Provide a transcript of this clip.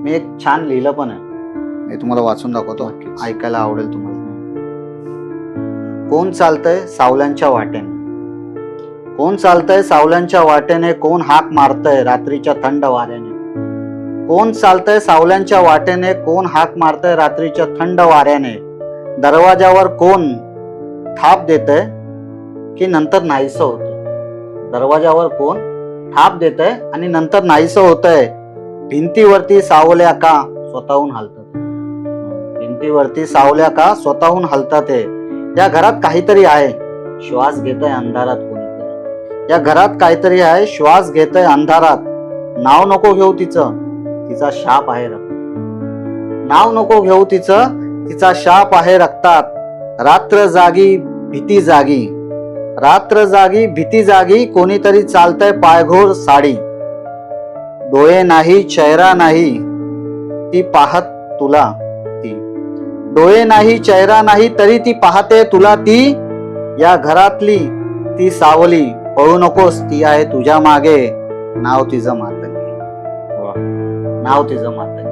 मी एक छान लिहिलं पण आहे, मी तुम्हाला वाचून दाखवतो. नक्कीच. ऐकायला आवडेल तुम्हाला. कोण चालतंय सावल्यांच्या वाटेने, कोण चालतंय सावल्यांच्या वाटेने, कोण हाक मारतय रात्रीच्या थंड वाऱ्याने. कोण चालतंय सावल्यांच्या वाटेने, कोण हाक मारतय रात्रीच्या थंड वाऱ्याने. दरवाजावर कोण थाप देतय की नंतर नाहीसं होतंय. दरवाजावर कोण थाप देतय आणि नंतर नाहीसं होतंय. भिंतीवरती सावल्या का स्वतःहून हलतात. भिंतीवरती सावल्या का स्वतःहून हलतात. या घरात काहीतरी आहे, श्वास घेतय अंधारात कोणीतरी. या घरात काहीतरी आहे, श्वास घेतय अंधारात. नाव नको घेऊ तिचं, तिचा शाप आहे रक्तात. नाव नको घेऊ तिचं, तिचा शाप आहे रक्तात. रात्र जागी भीती जागी, रात्र जागी भीती जागी. कोणीतरी चालतंय पायघोर साडी. डोळे नाही चेहरा नाही ती पाहत तुला ती. डोळे नाही चेहरा नाही तरी ती पाहते तुला ती. या घरातली ती सावली, पळू नकोस ती आहे तुझ्या मागे. नाव तिचं मातंगी, नाव तिचं मातंगी.